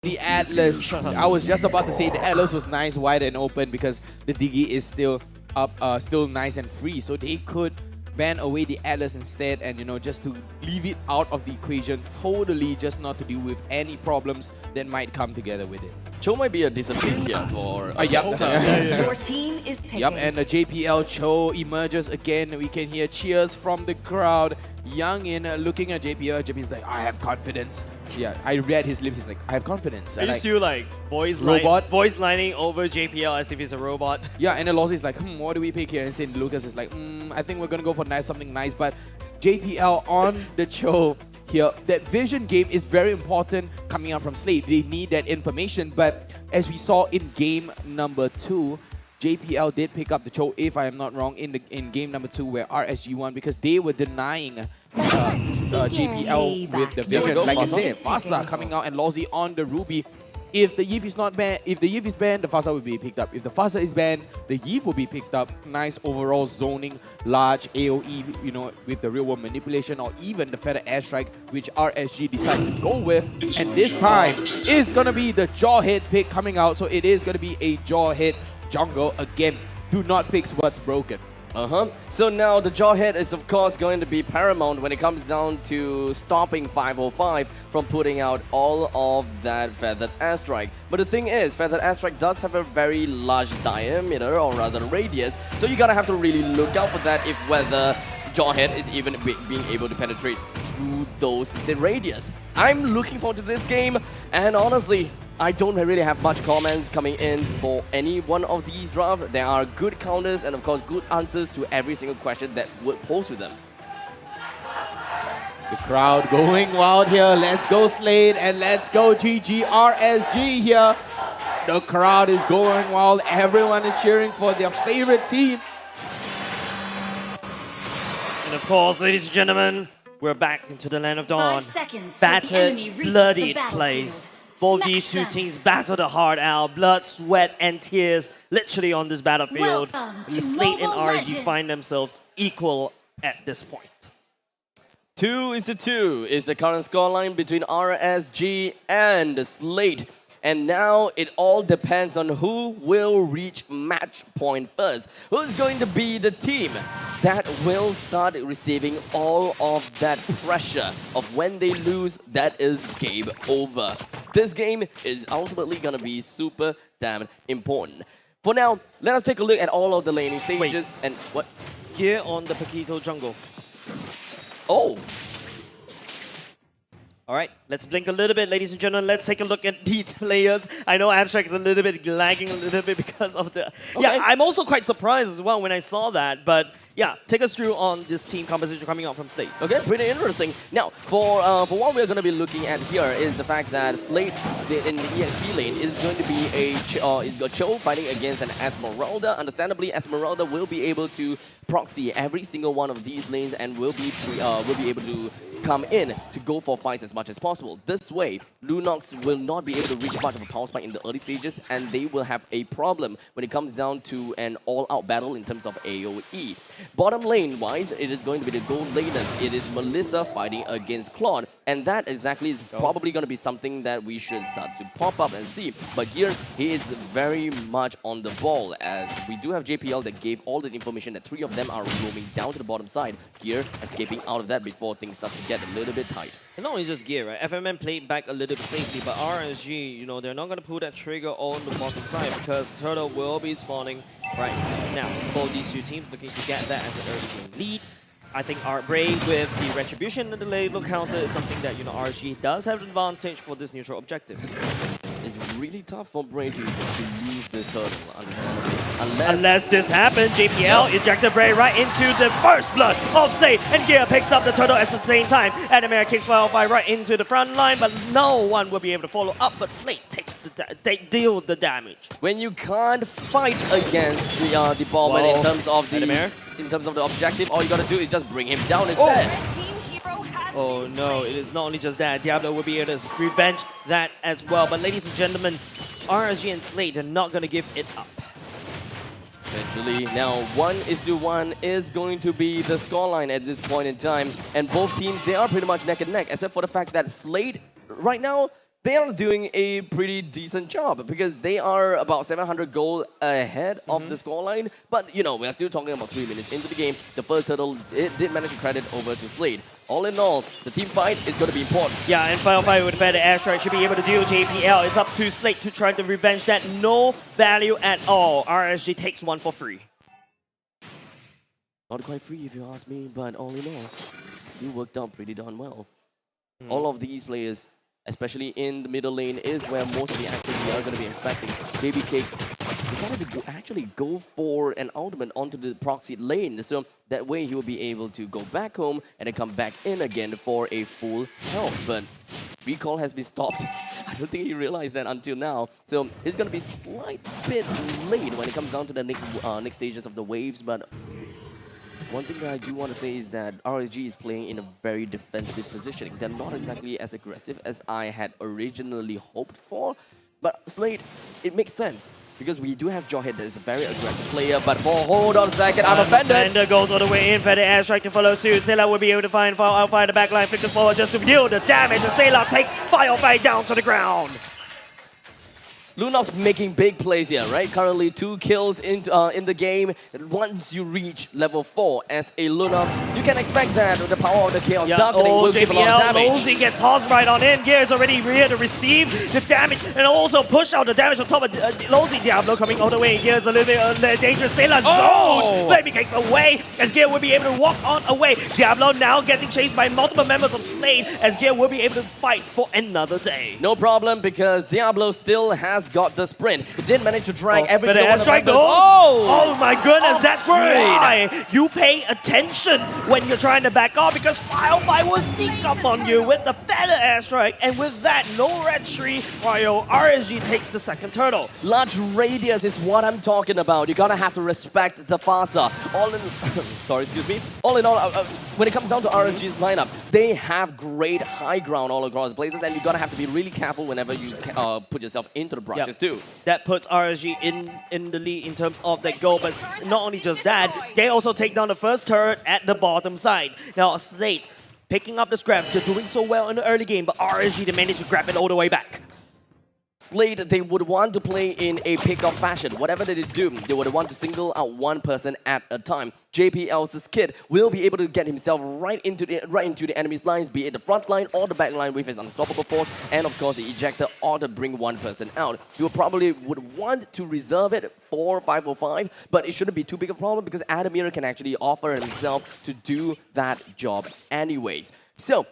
The Atlas, I was just about to say the Atlas was nice, wide and open because the Diggy is still up, still nice and free. So they could ban away the Atlas instead and, you know, just to leave it out of the equation totally, just not to deal with any problems that might come together with it. Cho might be a decent pick here for... Your team is picking. Yup, and the JPL Cho emerges again. We can hear cheers from the crowd. Young in looking at JPL. JPL's like, I have confidence. Yeah, I read his lips. He's like, I have confidence. Are you still like voice lining over JPL as if he's a robot? Yeah, and then Lossie's like, what do we pick here? And St. Lucas is like, I think we're gonna go for something nice. But JPL on the Cho here, that vision game is very important coming out from Slate. They need that information. But as we saw in game number 2, JPL did pick up the Cho, if I am not wrong, in game number 2 where RSG won because they were denying JPL with the vision. Like I said, Fasa coming out and Lolsie on the Ruby. If the Yif is not banned, if the Yif is banned, the Fasa will be picked up. If the Fasa is banned, the Yif will be picked up. Nice overall zoning, large AoE, you know, with the real world manipulation or even the feather airstrike, which RSG decided to go with. And this time is gonna be the Jawhead pick coming out. So it is gonna be a Jawhead jungle again. Do not fix what's broken. So now the Jawhead is of course going to be paramount when it comes down to stopping 505 from putting out all of that feathered airstrike. But the thing is, feathered airstrike does have a very large diameter, or rather radius, so you gotta have to really look out for that if whether Jawhead is even being able to penetrate through the radius. I'm looking forward to this game, and honestly, I don't really have much comments coming in for any one of these drafts. There are good counters and of course good answers to every single question that would pose to them. The crowd going wild here. Let's go Slate and let's go GGRSG here. The crowd is going wild. Everyone is cheering for their favorite team. And of course, ladies and gentlemen, we're back into the land of dawn. 5 seconds. Battered, bloodied place. Both these two teams battle the hard out, blood, sweat, and tears literally on this battlefield. And the Slate and RSG find themselves equal at this point. 2-2 is the current scoreline between RSG and Slate. And now it all depends on who will reach match point first. Who's going to be the team that will start receiving all of that pressure of when they lose, that is game over. This game is ultimately going to be super damn important. For now, let us take a look at all of the laning stages. And what? Here on the Paquito jungle. Oh. All right, let's blink a little bit, ladies and gentlemen. Let's take a look at the players. I know Abstract is a little bit lagging a little bit because of the... Okay. Yeah, I'm also quite surprised as well when I saw that. But yeah, take us through on this team composition coming out from Slate. Okay, pretty interesting. Now, for what we're going to be looking at here is the fact that Slate in the EXP lane is going to be a Cho fighting against an Esmeralda. Understandably, Esmeralda will be able to proxy every single one of these lanes and will be able to come in to go for fights as much as possible. This way, Lunox will not be able to reach much of a power spike in the early stages, and they will have a problem when it comes down to an all-out battle in terms of AoE. Bottom lane-wise, it is going to be the gold laners. It is Melissa fighting against Claude, and that exactly is probably going to be something that we should start to pop up and see. But here, he is very much on the ball, as we do have JPL that gave all the information that 3 of them are roaming down to the bottom side. Here, escaping out of that before things start to get a little bit tight. And not only just gear, right? FMN played back a little bit safely, but RSG, you know, they're not going to pull that trigger on the bottom side because Turtle will be spawning right now. Both these two teams looking to get that as an early game lead. I think BRAYYY with the Retribution and the label counter is something that, you know, RSG does have an advantage for this neutral objective. It's really tough for BRAYYY to use this Turtle, understandably. Unless this happens, JPL ejected BRAYYY right into the first blood of Slate, and Gear picks up the Turtle at the same time. Adammir kicks Wildfire right into the front line, but no one will be able to follow up, but Slate takes deals the damage. When you can't fight against the ballman in terms of the Adammir? In terms of the objective, all you gotta do is just bring him down instead. Oh no, it is not only just that. Diablo will be able to revenge that as well. But ladies and gentlemen, RSG and Slate are not going to give it up. Eventually, now 1:1 is going to be the scoreline at this point in time. And both teams, they are pretty much neck and neck, except for the fact that Slate, right now, they are doing a pretty decent job because they are about 700 gold ahead of the scoreline. But, you know, we're still talking about 3 minutes into the game. The first turtle, it did manage to credit over to Slate. All in all, the team fight is going to be important. Yeah, and final fight with better airstrike should be able to deal JPL. It's up to Slate to try to revenge that. No value at all. RSG takes one for free. Not quite free if you ask me, but all in all, still worked out pretty darn well. All of these players, especially in the middle lane, is where most of the activity are going to be expecting. babycakes decided to actually go for an ultimate onto the proxy lane, so that way he will be able to go back home and then come back in again for a full health. But recall has been stopped. I don't think he realized that until now. So he's going to be slight bit late when it comes down to the next stages of the waves. But one thing that I do want to say is that RSG is playing in a very defensive positioning. They're not exactly as aggressive as I had originally hoped for. But Slate, it makes sense. Because we do have Jawhead that is a very aggressive player, but hold on a second, I'm offended. Fender goes all the way in, Fender airstrike to follow suit. Seilah will be able to find outside the backline, flick forward just to deal the damage, and Seilah takes Firefly down to the ground. Lunof's making big plays here, right? Currently 2 kills in the game. Once you reach level 4 as a Lunox, you can expect that the power of the Chaos Darkening will give a lot of damage. Lolsie gets tossed right on in. Gear is already here to receive the damage and also push out the damage on top of Lolsie. Diablo coming all the way. Gear is a little bit dangerous. Seilah zones. babycakes away as Gear will be able to walk on away. Diablo now getting chased by multiple members of Slate as Gear will be able to fight for another day. No problem because Diablo still has got the sprint. He did manage to drag every single one of them. Oh my goodness, that's why you pay attention when you're trying to back off, because Firefly will sneak up on you with the feather airstrike, and with that, no red tree, while RSG takes the second turtle. Large radius is what I'm talking about. You gotta have to respect the Fasa. All in all, when it comes down to RSG's lineup, they have great high ground all across the places, and you gotta have to be really careful whenever you put yourself into the brushes too. That puts RSG in the lead in terms of that goal, but not only just that, they also take down the first turret at the bottom side. Now Slate picking up the scraps, they're doing so well in the early game, but RSG, they managed to grab it all the way back. Slate, they would want to play in a pick-off fashion. Whatever they do, they would want to single out one person at a time. JPL's kid will be able to get himself right into the enemy's lines, be it the front line or the back line with his unstoppable force, and of course the ejector or to bring one person out. You probably would want to reserve it for 505, but it shouldn't be too big a problem because Adammir can actually offer himself to do that job anyways. So,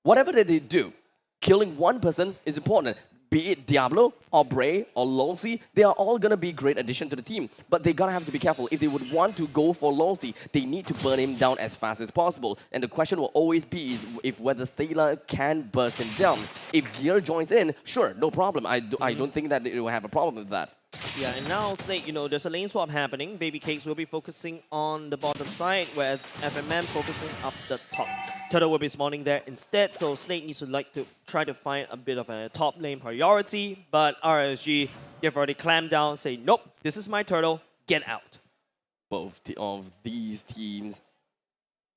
whatever they do, killing one person is important. Be it Diablo or BRAYYY or Lolsie, they are all going to be great addition to the team. But they got to have to be careful. If they would want to go for Lolsie, they need to burn him down as fast as possible. And the question will always be if whether Seilah can burst him down. If Gear joins in, sure, no problem. I don't think that they will have a problem with that. Yeah, and now Slate, there's a lane swap happening. babycakes will be focusing on the bottom side, whereas FMM focusing up the top. Turtle will be spawning there instead, so Slate needs to try to find a bit of a top lane priority, but RSG, they've already clamped down, say, nope, this is my turtle, get out. Both of these teams,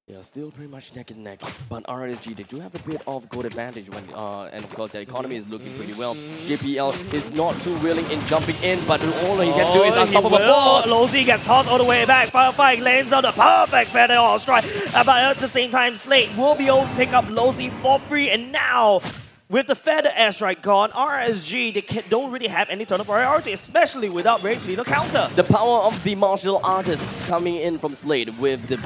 they are still pretty much neck and neck, but RSG, they do have a bit of gold advantage when, and of course their economy is looking pretty well. JPL is not too willing in jumping in, but all he can do is unstoppable force. Lolsie gets tossed all the way back. Firefly lands on the perfect feather all strike. But at the same time, Slate will be able to pick up Lolsie for free, and now with the feather airstrike gone, RSG, they don't really have any turtle priority, especially without Bray's lethal counter. The power of the martial artists coming in from Slate with the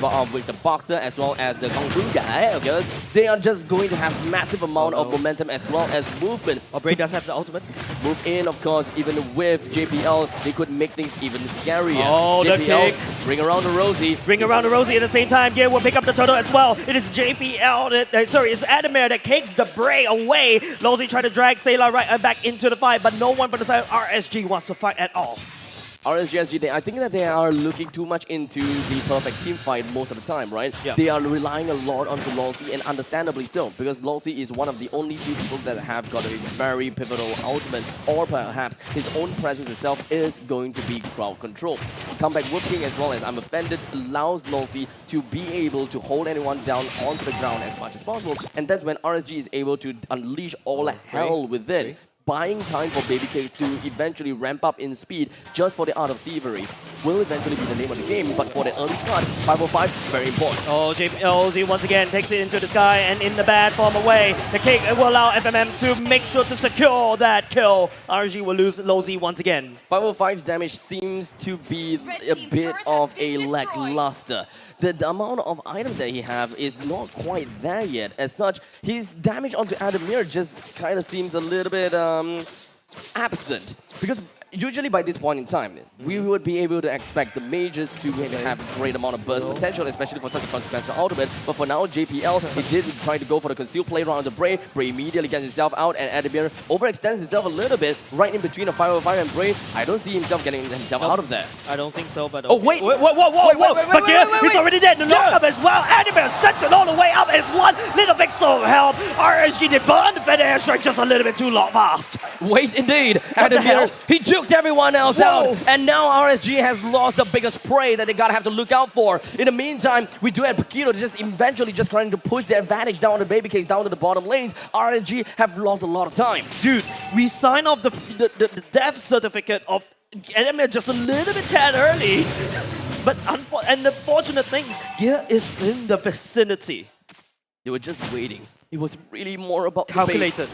boxer as well as the kung fu guy, okay? They are just going to have massive amount of momentum as well as movement. Bray does have the ultimate. Move in, of course, even with JPL, they could make things even scarier. Oh, JPL, the kick. Bring around the Rosie. Bring around the Rosie at the same time. Gear will pick up the turtle as well. It is JPL, it's Adammir that kicks the Bray away. Lolsie tried to drag Seilah right back into the fight, but no one but the side of RSG wants to fight at all. RSG, I think that they are looking too much into the perfect team fight most of the time, right? Yeah. They are relying a lot on Lolsie, and understandably so, because Lolsie is one of the only few people that have got a very pivotal ultimate, or perhaps his own presence itself is going to be crowd control. Comeback whooping as well as I'm Offended allows Lolsie to be able to hold anyone down onto the ground as much as possible, and that's when RSG is able to unleash all hell within. buying time for babycakes to eventually ramp up in speed just for the art of thievery will eventually be the name of the game. But for the early start, 505 very important. Oh, Lolsie once again takes it into the sky and in the bad form away. The cake will allow FMM to make sure to secure that kill. RSG will lose Lolsie once again. 505's damage seems to be a bit of a lackluster. The amount of items that he have is not quite there yet. As such, his damage onto Adammir just kind of seems a little bit absent. Because usually by this point in time, we would be able to expect the mages to have a great amount of burst potential, especially for such a consequential ultimate. But for now, JPL, he did try to go for the concealed play around the Bray. Bray immediately gets himself out, and Adammir overextends himself a little bit right in between the 505 and Bray. I don't see himself getting himself out of there. I don't think so, but... Oh, wait! Whoa! But he's already dead. The lockup as well. Adammir sets it all the way up as one little pixel of help. RSG did burn the Fed airstrike just a little bit too fast. Wait, indeed. What the Adammir, hell? he juked everyone else out, and now RSG has lost the biggest prey that they gotta have to look out for. In the meantime, we do have Paquito just eventually just trying to push the advantage down the babycakes down to the bottom lanes. RSG have lost a lot of time. Dude, we signed off the death certificate of Adammir just a little bit tad early. But the fortunate thing, Gear is in the vicinity. They were just waiting. It was really more about Calculated.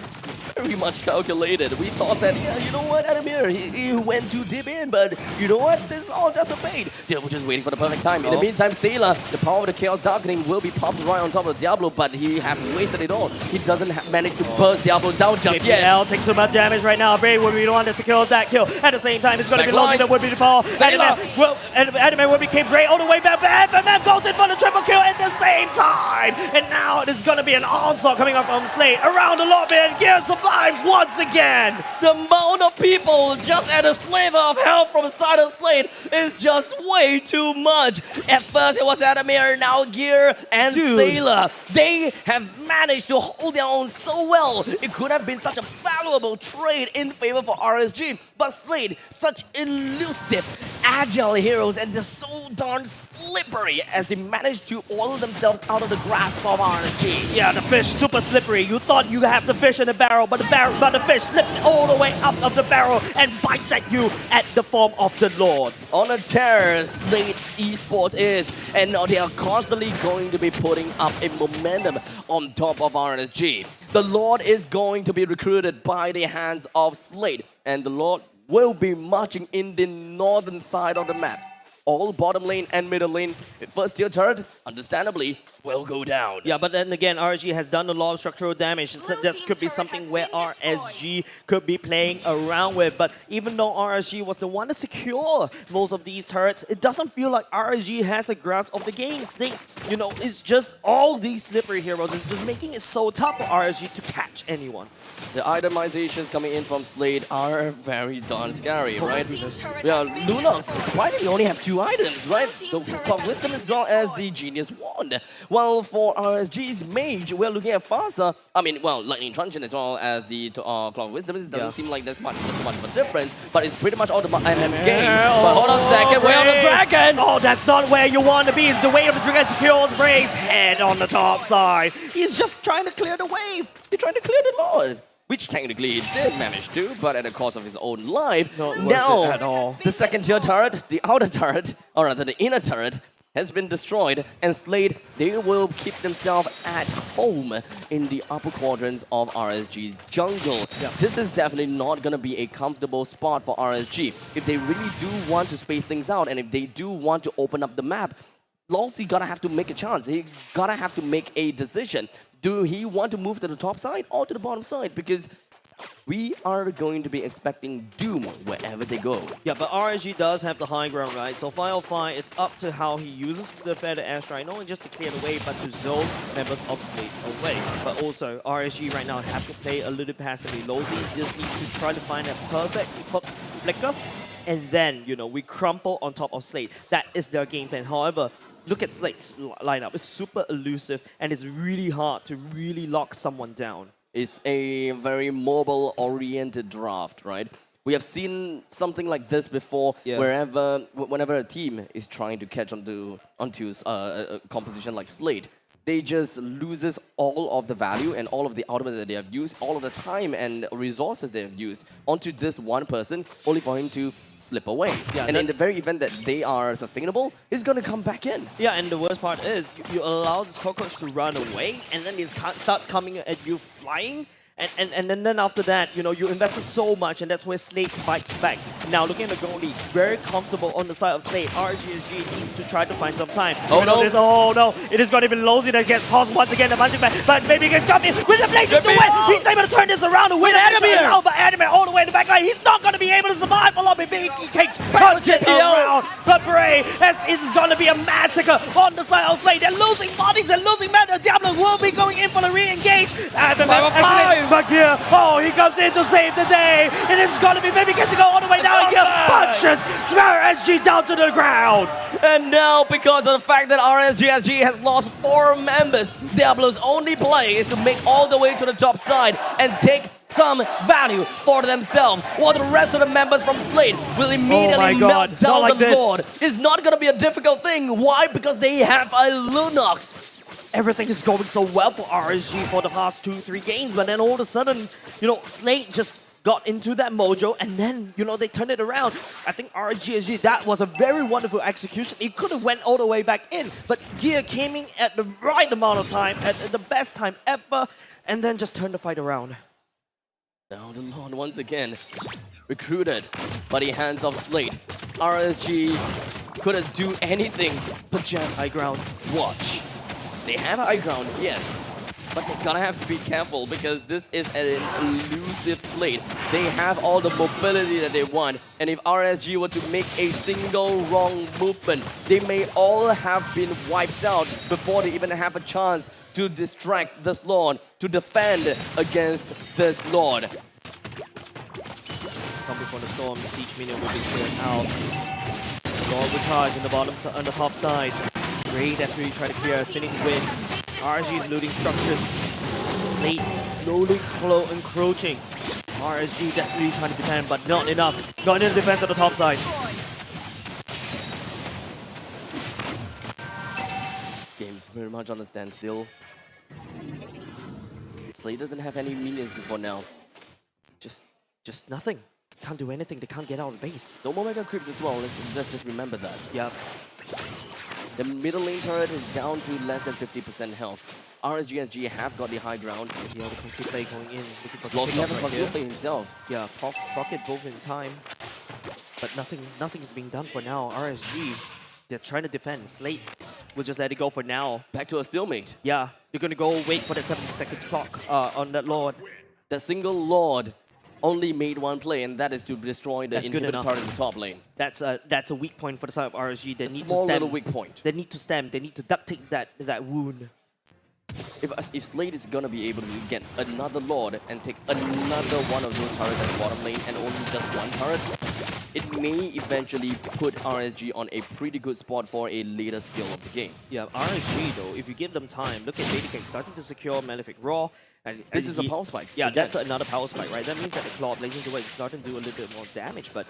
Very much calculated. We thought that, yeah, you know what, Adammir, he went too deep in, but you know what, this is all just a fade. They were just waiting for the perfect time. In the meantime, Seilah, the power of the Chaos Darkening will be popped right on top of Diablo, but he has wasted it all. He doesn't manage to burst Diablo down just yet. MPL takes so much damage right now. Bray would be the one to secure that kill. At the same time, it's going to be Lolsie that would be the fall. Adammir will become Bray all the way back, but FMM goes in for the triple kill at the same time. And now it is going to be an onslaught coming up from Slate around the lobby, and Gear survives once again. The amount of people just at a sliver of health from the side of Slate is just way too much. At first it was Adammir, now Gear and Seilah. They have managed to hold their own so well. It could have been such a valuable trade in favor for RSG, but Slate, such elusive, agile heroes, and they're so darn slippery as they managed to oil themselves out of the grasp of RSG. Yeah, the fish super slippery. You thought you have the fish in the barrel, but the fish slipped all the way out of the barrel and bites at you at the form of the Lord. On a tear, Slate Esports is, and they are constantly going to be putting up a momentum on top of RSG. The Lord is going to be recruited by the hands of Slate, and the Lord will be marching in the northern side of the map. All bottom lane and middle lane, first tier turret, understandably, will go down. Yeah, but then again, RSG has done a lot of structural damage. So that could be something where RSG could be playing around with. But even though RSG was the one to secure most of these turrets, it doesn't feel like RSG has a grasp of the game. You know, it's just all these slippery heroes. It's just making it so tough for RSG to catch anyone. The itemizations coming in from Slate are very darn scary, right? Yeah, Luna, surprisingly, only have 2 items, right? The Clock of Wisdom as well as the Genius Wand. While for RSG's Mage, we're looking at Fasa. I mean, well, Lightning Truncheon as well as the Clock of Wisdom. It doesn't seem like there's much of a difference, but it's pretty much all the MM game. But hold on a second, way on the dragon! Oh, that's not where you want to be. It's the way of the dragon secures Bray's head on the top side. He's just trying to clear the wave. He's trying to clear the Lord. Which technically he did manage to, but at the cost of his own life. Not worth now, it at all. The second tier turret, the outer turret, or rather the inner turret, has been destroyed, and Slate, they will keep themselves at home in the upper quadrants of RSG's jungle. Yeah. This is definitely not going to be a comfortable spot for RSG. If they really do want to space things out, and if they do want to open up the map, Lolsie gotta have to make a chance. He gotta have to make a decision. Do he want to move to the top side or to the bottom side? Because we are going to be expecting doom wherever they go. Yeah, but RSG does have the high ground, right? So 505, it's up to how he uses the Feather Airstrike, not only just to clear the way, but to zone members of Slate away. But also, RSG right now have to play a little passively. Lolsie just needs to try to find a perfect flicker, and then, you know, we crumple on top of Slate. That is their game plan. However, look at Slate's lineup. It's super elusive, and it's really hard to really lock someone down. It's a very mobile-oriented draft, right? We have seen something like this before, whenever a team is trying to catch onto a composition like Slate. they just loses all of the value and all of the ultimate that they have used, all of the time and resources they have used onto this one person, only for him to slip away. Yeah, and in the very event that they are sustainable, he's going to come back in. Yeah, and the worst part is you allow this cockroach to run away, and then it starts coming at you flying. And then after that, you know, you invested so much, and that's where Slate fights back. Now, looking at the goalies, very comfortable on the side of Slate. RSG needs to try to find some time. Oh no, it is going to be Lolsie that gets tossed once again, the punching back. But babycakes got in with the blazing to win. He's able to turn this around and win Adammir. But Adammir all the way in the back line. He's not going to be able to survive. A lot of babycakes punch it around. But Bray, it's going to be a massacre on the side of Slate. They're losing bodies and losing men. Diablo will be going in for the re-engage. But here, oh, he comes in to save the day. And this is going to be maybe getting all the way down here. Punches RSG down to the ground. And now, because of the fact that RSG has lost 4 members, Diablo's only play is to make all the way to the top side and take some value for themselves, while the rest of the members from Slate will immediately melt down the board. It's not going to be a difficult thing. Why? Because they have a Lunox. Everything is going so well for RSG for the past 2-3 games, but then all of a sudden, you know, Slate just got into that mojo, and then, you know, they turned it around. I think RSG, that was a very wonderful execution. It could have went all the way back in, but Gear came in at the right amount of time, at the best time ever, and then just turned the fight around. Now the Lord once again recruited by the hands of Slate. RSG couldn't do anything but just High ground. watch. They have high ground, yes, but they're gonna have to be careful because this is an elusive Slate. They have all the mobility that they want, and if RSG were to make a single wrong movement, they may all have been wiped out before they even have a chance to distract this Lord, to defend against this Lord. Come before the storm, the siege minion will be cleared out. Lord will charge in the bottom, on the top side. Gray desperately trying to clear a spinning wind. RSG is looting structures. Slate slowly encroaching. RSG desperately trying to defend, but not enough. Not enough defense on the top side. Game's very much on the standstill. Slate doesn't have any minions for now. Just nothing. Can't do anything. They can't get out of the base. No more mega creeps as well. Let's just remember that. Yep. The middle lane turret is down to less than 50% health. RSG have got the high ground. The other conceal play going in, looking for Lolsie have a right conceal here. play himself. Yeah, Rocket both in time. But nothing is being done for now. RSG, they're trying to defend. Slate will just let it go for now. Back to a stalemate. Yeah, they're gonna go wait for that 70 seconds clock on that Lord. The single Lord only made one play, and that is to destroy the inhibitor turret in the top lane. That's a weak point for the side of RSG. They A need small to stem. little weak point. They need to stem. They need to duct tape that wound. If Slate is gonna be able to get another Lord and take another one of those turrets at the bottom lane and only just one turret, it may eventually put RSG on a pretty good spot for a later skill of the game. Yeah, RSG though, if you give them time, look at babycakes starting to secure Malefic Raw. And This is a power spike. Yeah, again. that's another power spike, right? That means that the Claw Blazing Duet is starting to do a little bit more damage, but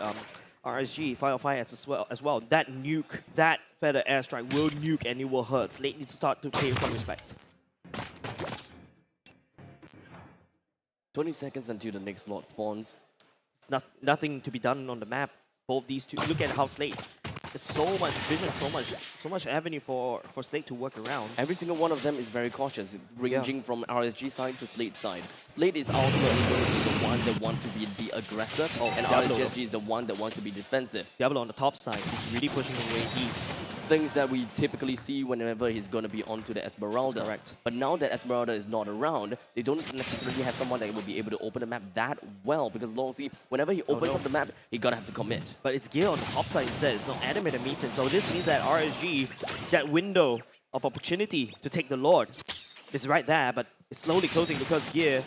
RSG, Firefly as well. That nuke, that Feather Airstrike will nuke and it will hurt. Slate needs to start to pay some respect. 20 seconds until the next Lord spawns. It's nothing to be done on the map. Both these two, look at how Slate. There's so much vision, so much avenue for Slate to work around. Every single one of them is very cautious, ranging from RSG side to Slate side. Slate is ultimately going to be the one that wants to be the aggressor, and Diablo. RSG is the one that wants to be defensive. Diablo on the top side, he's really pushing away heat. Things that we typically see whenever he's going to be onto the Esmeralda. That's correct. But now that Esmeralda is not around, they don't necessarily have someone that will be able to open the map that well, because Lolsie, whenever he opens up the map, he gotta have to commit. But it's Gear on the top side instead. It's not Adammir that meets him. So this means that RSG, that window of opportunity to take the Lord is right there, but it's slowly closing because Gear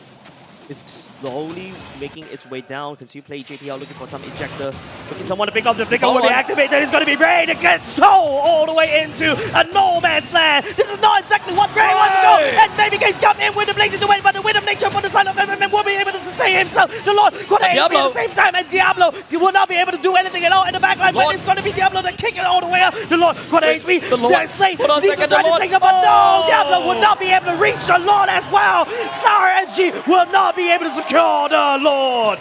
is slowly making its way down. Continue play JPL looking for some ejector. Looking someone to pick up the flicker when they activate. That is going to be Bray to get all the way into a no man's land. This is not exactly what Bray wants to go. And babycakes come in with the blazing away, but the wind of nature for the side of MMM will be able to sustain himself. The Lord got an HP at the same time, and Diablo, you will not be able to do anything at all in the backline, but it's going to be Diablo to kick it all the way up. The Lord got an HP. There's Slate. These are trying to take him, but no, Diablo will not be able to reach the Lord as well. RSG will not be able to secure the Lord.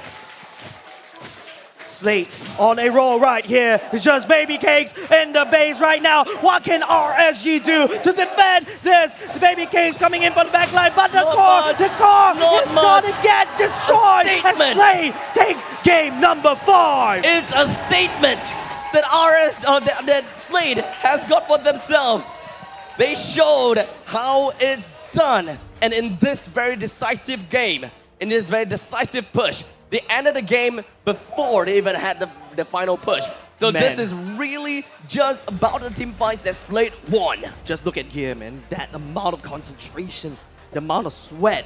Slate on a roll right here. It's just babycakes in the base right now. What can RSG do to defend this? The babycakes coming in from the back line, but the core is going to get destroyed. And Slate takes game number 5. It's a statement that that Slate has got for themselves. They showed how it's done. And in this very decisive game, in this very decisive push, they ended the game before they even had the final push. So this is really just about the team fights that Slate won. Just look at here, man. That amount of concentration, the amount of sweat.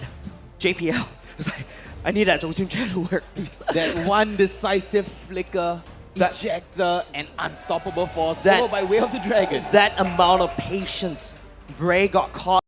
JPL was like, I need that team chair to work. That one decisive flicker, ejector, and unstoppable force, followed by Way of the Dragon. That amount of patience. Bray got caught